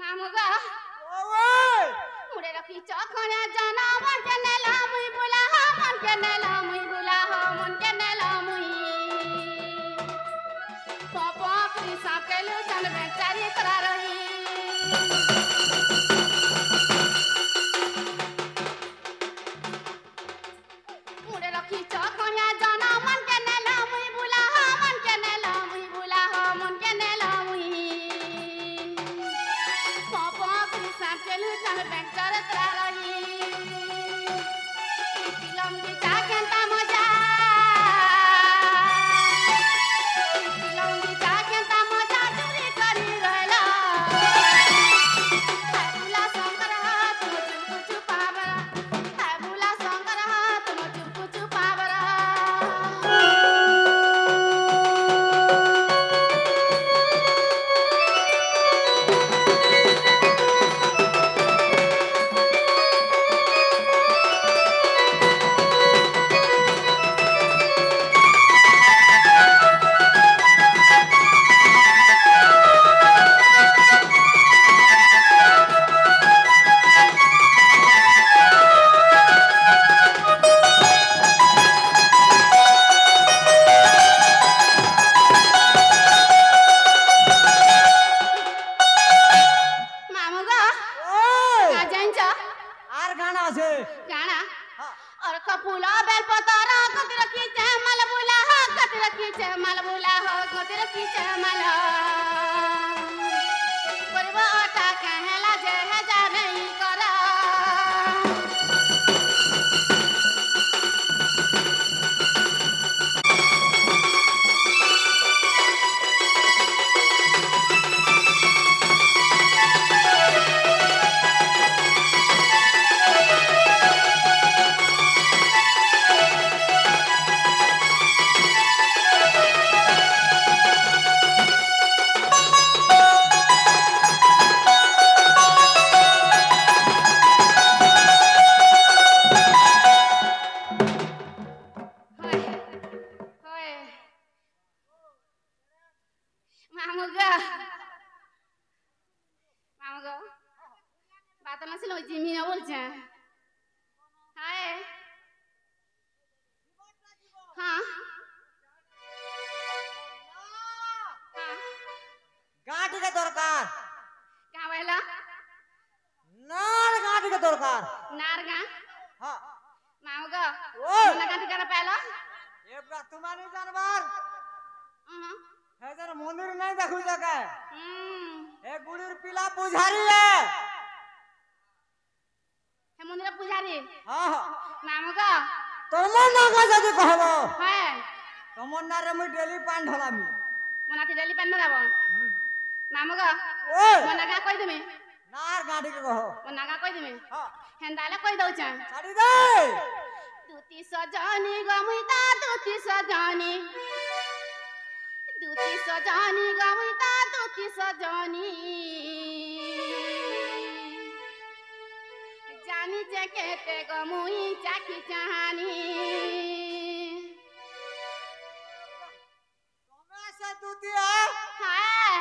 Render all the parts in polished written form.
মামুগো ওই মুড়ে রাখি চখনা জানা মন কে নেলা মুই বুলা মন কে নেলা মুই বুলা মন কে নেলা মুই পপা করি সাকেলু চন বেচারি করা রহি মুড়ে রাখি চখনা জানা মন কে নেলা মুই বুলা মন কে নেলা মুই বুলা মন কে নেলা মুই পপা করি সাকেলু চন বেচারি করা রহি লম্বি চাকেন্তা মজা লম্বি চাকেন্তা মজা চুরি করি রইলা বুলা শঙ্কর হাত মুচু কুচু পাবরা বুলা শঙ্কর হাত মুচু কুচু পাবরা মামুগো ওই না জানছ আর গান আছে কানা और कपूला बेल पतारा कतिर खींचे मल बुला हो कतिर खींचे मल बुला हो कतिर खींचे मल करबा आटा कहला जे है जा नहीं करा होय होय मामुगा मामुगा बात नছিল ওই জিমি না বলছে হায় হ্যাঁ হ্যাঁ গাঁটি के দরকার क्या बोला নার গাঁটি के দরকার नारगा হ্যাঁ मामुगा ওই ना काटी करा पहला এবড়া তোমানি জানবার হে যেন মন্দির নাই দেখু জায়গা এ গুড়ির পিলা পুজারি हे मंदिर पुजारी হ্যাঁ मामुगा তোমার নাগা যদি কহব है তোমার নারে মুই ডেলি পান ঢলামি मनाती डेली पेन दाबो मामुगा ওই मनागा कहि देमे নার গাঁটি के কহ मनागा कहि देमे হ্যাঁ हेंदाले कहि दउछ ছাড়ি দে दूती सजानी गमुइता दूती सजानी गमुइता दूती सजानी जानी जे केते गमुई चाकी चाहानी তোমরা সে দুতিয়া हाय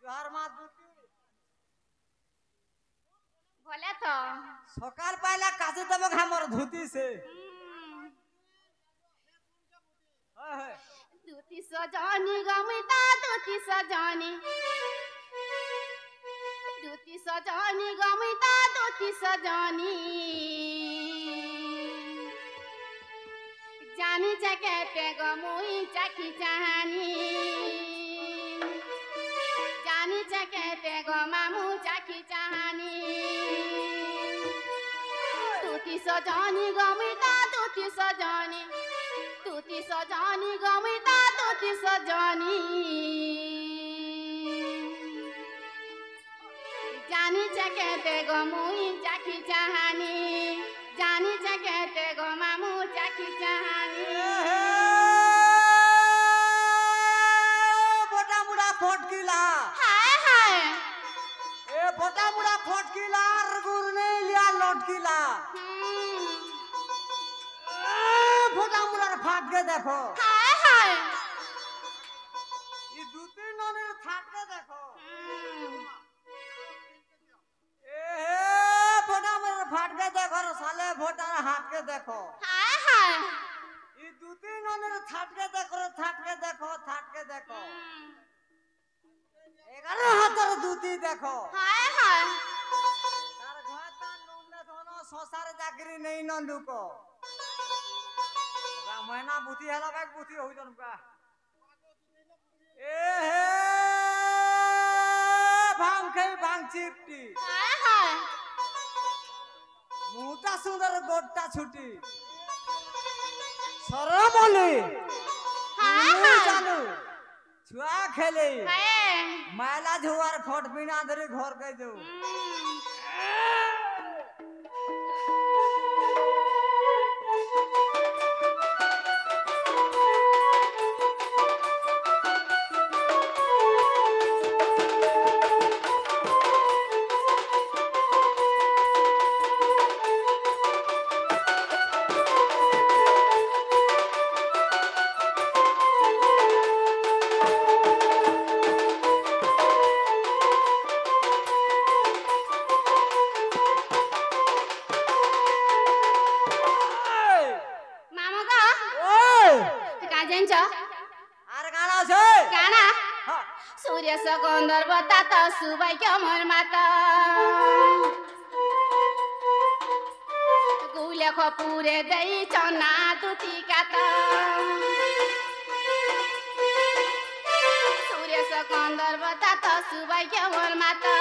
জোহার মা দুতি बोले तो সকাল পাইলা কাজে দেব ঘামর ধুতি সে হ্যাঁ হ্যাঁ दूती सजानी गमुइता दूती सजानी गमुइता दूती सजानी जानी जगते गमुई चाकी चाहानी जानी जगते गो मामू चाकी चाहानी दूती सजानी गमुइता दूती सजानी गमुइता दूती सजानी जानी जगते गमुई चाकी चाहानी जानी जगते गो मामू चाकी चाहानी बोटा मुड़ा फटकिला हाय हाय ए बोटा मुड़ा फटकिला गुर नहीं लिया लटकिला बोटा मुड़ा फाट के देखो हाय हाय ये दो तीन नने फाट के देखो ভোটার হাটকে দেখো হায় হায় এই দুটি ননের থাটকে দেখো থাটকে দেখো থাটকে দেখো 11 হাতের দুটি দেখো হায় হায় তার ঘরে তার নুনে ধন সংসার চাকরি নেই নন্দুক ময়না বুদ্ধি হেলা ব্যাগ বুদ্ধি হইজন কা এ হে ভাং খাই ভাং চিপটি হায় হায় মুটা সুন্দর গোটটা ছুটি সরবলি হায় হায় চালু ছুয়া খেলে হায় মালা ঝুয়ার খট বিনা ধরে ঘর কে যাও মামু গো ওই का जान्छ আর গান আছে गाना হ্যাঁ सूर्य सकंदर बता त सुबाई के मोर माता गुले खपुरे दई चना दुती कात सूर्य सकंदर बता त सुबाई के मोर माता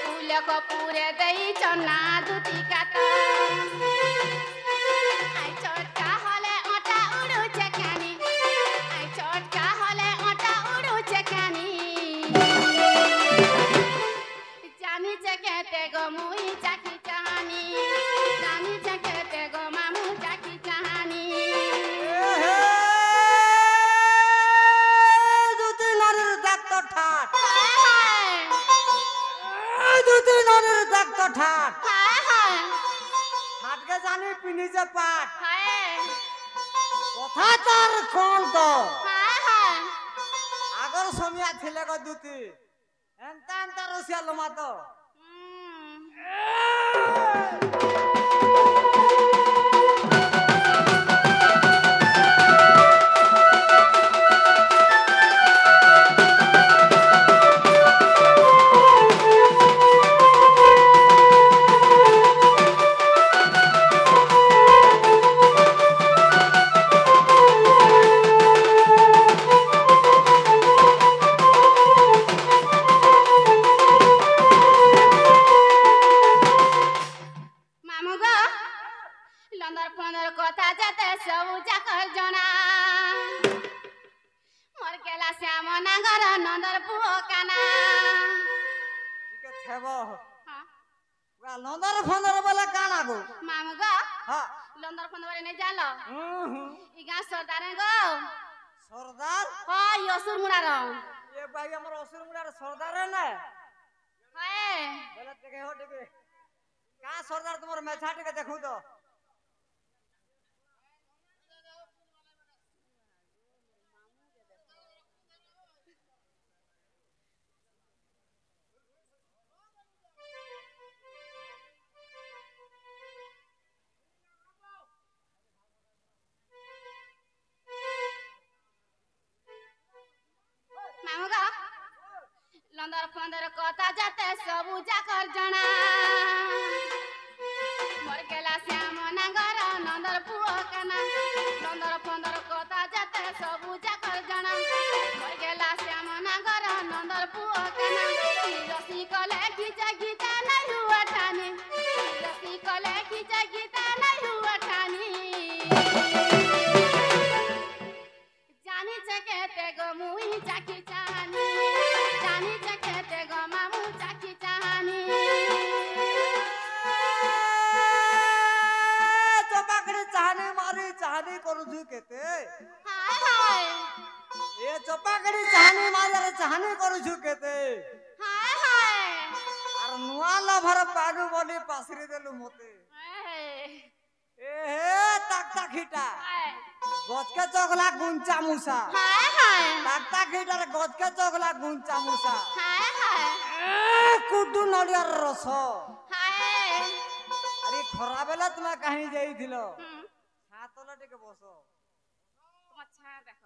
गुले खपुरे दई चना दुती कात आई चटका हले आटा उडु चकानी आई चटका हले आटा उडु चकानी जानी चकेते गो मुई चाकी चाहानी जानी चकेते गो मामू चाकी चाहानी দুটি ননের ডাক্তার ঠাট हाय हाय দুটি ননের ডাক্তার ঠাট हाय हाय ঠাটকে জানি পিনি যে পাট हाय কথা তার কোন তো हाय हाय আগর সমিয়া ছিলে গো দুটি এনতা এনতা রসিয়া লোমা তো मामू गो लंदर फंदर कथा जाते सब जाकर जना मोर केला श्याम नागर नंदर पुओ काना ঠিক আছে হেব हाँ, পুরা লন্দর ফন্দর বলে কানা গো मामू गो হ্যাঁ लंदर फंदर नहीं जानो ई गाँ सरदार गो সরদার हो यसुर मुरार এ ভাই আমার অসুর মুড়ার সরদার না हाय বলে থেকে হো টিকে কা সরদার তোমার মেছা টিকে দেখু তো मामू गो लंदर फंदर कथा जाते सब जाकर जना मोर केला श्याम नागर नंदर पुओ काना लंदर फंदर कथा जाते सब जाकर जना मोर केला श्याम नागर नंदर पुओ काना रसी कले खिचा गीता नहीं हुआ ठानी रसी कले खिचा गीता नहीं हुआ ठानी जानी चकेते गो मुई चाकी चाहानी जानी चकेते गो मामू चाकी चाहानी চপাকড়ি চাহানি মারি চাহানি করুছু কেতে हाय हाय এ চপাকড়ি চাহানি মারি চাহানি করুছু কেতে हाय हाय আর নুয়া লভর পাডু বলি পাসরি দেলু মতে এ হে তাকতা খিটা हाय গজকে চগলা গুঞ্চা মুসা हाय हाय তাকতা খিটার গজকে চগলা গুঞ্চা মুসা हाय हाय কুডু নড়িয়ার রস हाय ଖରା ବେଲା ତୁମେ କାହିଁ ଯାଇଥିଲ ଛାତଲ ଟିକେ ବସ ତୁମ ଛା ଦେଖ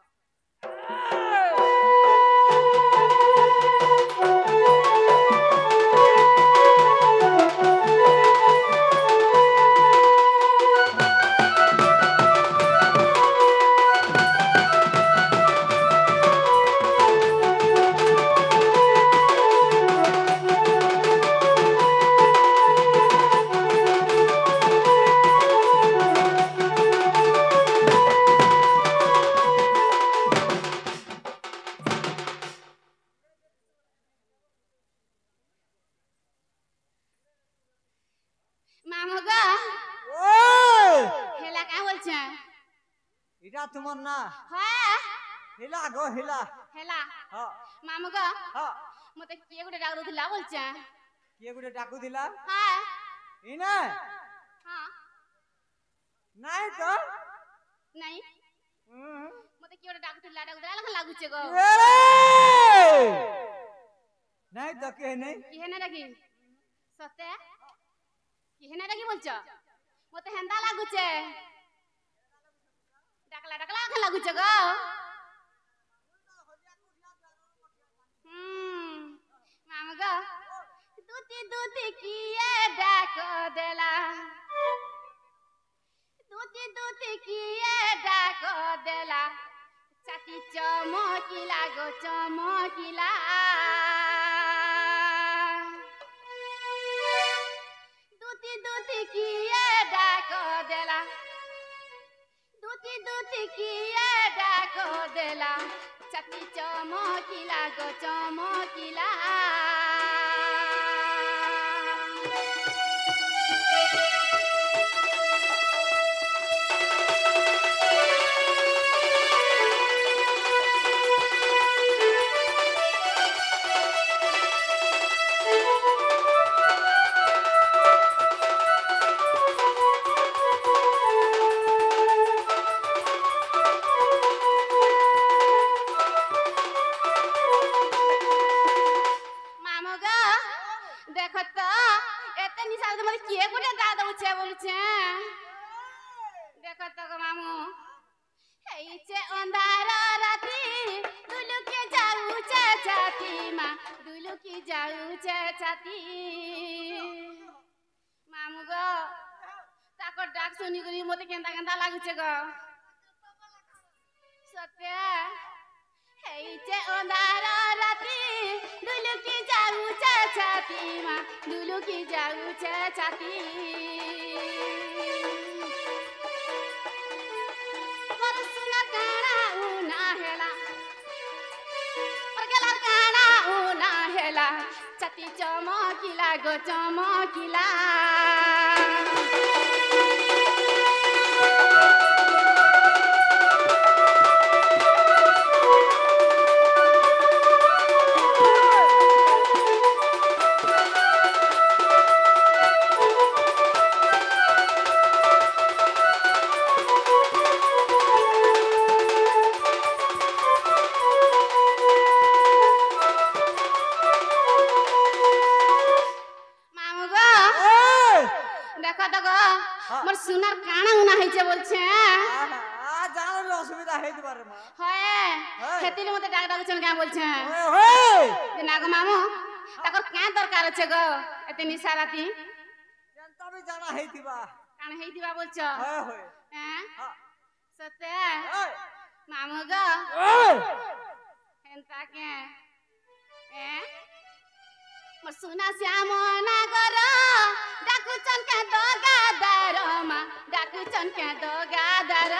মামগা হেলা কা বলছে এটা তোমার না হ্যাঁ হিলা গো হিলা হেলা হ্যাঁ মামগা হ্যাঁ মতে কিয়ে গুটে ডাক দউଥିଲା বলছে কিଏ ଗୋଟେ ଡାକୁଥିଲା হ্যাঁ ଇନେ হ্যাঁ ନାଇଁ ତ নাই ହୁଁ। মতে কিয়ে গুটে ডাকুଥିଲା লাগা লাগুছে গো ନାଇଁ ତ କିଏ ନାଇଁ কি হেনা ডাকি সতে কি হেনা ডাকি বলছ মতে হেন্দা লাগুছে ডাকলা ডাকলা লাগা লাগুছে গো মামগা দুতি দুতি কিয়ে ডাক দেলা দুতি দুতি কিয়ে ডাক দেলা চাকি চমকিলা গো চমকিলা দুতি দুতি কিয়ে ডাক দেলা দুতি দুতি কিয়ে ডাক দেলা চাকি চমকিলা গো চমকিলা মামগা দেখো তো এতে নিশা তোমার কে গুটে দা দউছে বলছে দেখো তো গো মামু এইছে অন্ধার রাতি দুলুকে যাউছে ছাতি মা দুলুকি যাউছে ছাতি মামু গো তাকর ডাক শুনি করি মতে কেন্দা কেন্দা লাগুছে গো সত্য এইছে অন্ধার রাতি দুলুকি যাউছে ছাতি মা দুলুকি যাউছে ছাতি মোর সুনা কানা উনা হেলা মোর গলার কানা উনা হেলা ছাতি চমকিলা গো চমকিলা মামগো দেখো তো গো মোর সুনার কানা উনা হইছে বলছে জানার অসুবিধা হইতে পারে মা হয় হয়। হেতিলে মতে ডাক ডাকুছেন কে বলছে ওই ওই যে না গো মামু তাকর কে দরকার আছে গো এতে নিশা রাতি জানতা বি জানা হইতিবা কান হেইতিবা বলছ হয় হয় হ্যাঁ হ্যাঁ সতে ওই মামু গো ওই হেনতা কে হ্যাঁ মোর সুনা শ্যাম নাগর ডাকুচন কে দগাদার মা ডাকুচন কে দগাদার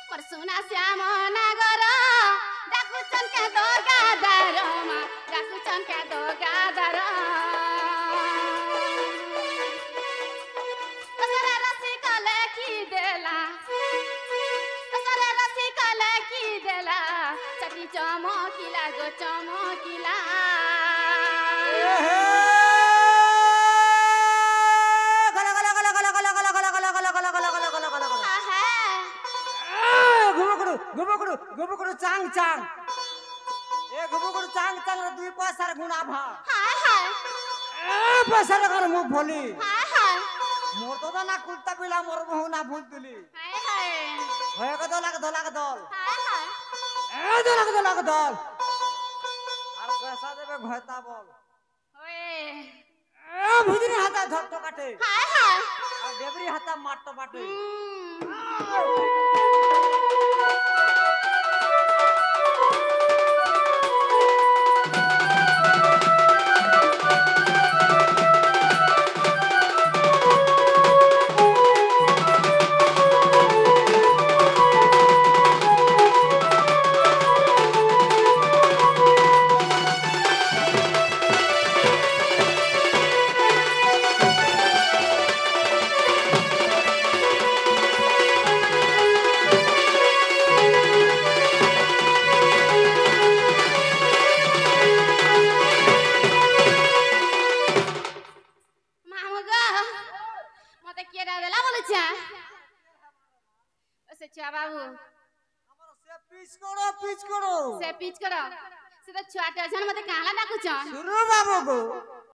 মোর সুনা শ্যাম নাগর ডাকুচন কে দগাদার মা ডাকুচন কে দগাদার কসরা রসি কলে কি দেলা কসরা রসি কলে কি দেলা চাটি চমকিলা গো চমকিলা গলা গলা গলা গলা গলা গলা গলা গলা গলা গলা গলা গলা গলা গলা গলা আহা ঘুমো করু চাং চাং एक बुगुर चांग चांग दुई पैसार गुणा भा हाय हाय ए पैसा कर मुख भोली हाय हाय मोर तो ना कुलता पिला मोर बहु ना भूल तुली हाय हाय होय का दल हाय हाय ए दल আর पैसा देबे घोता बोल ओए ए भुजरी हाता धट्ट काटे हाय हाय और डेबरी हाता माटो बाटे बाबू पिच करो से पिच करो से तो छुआटे अछन मते काला डाकुछ शुरू बाबू को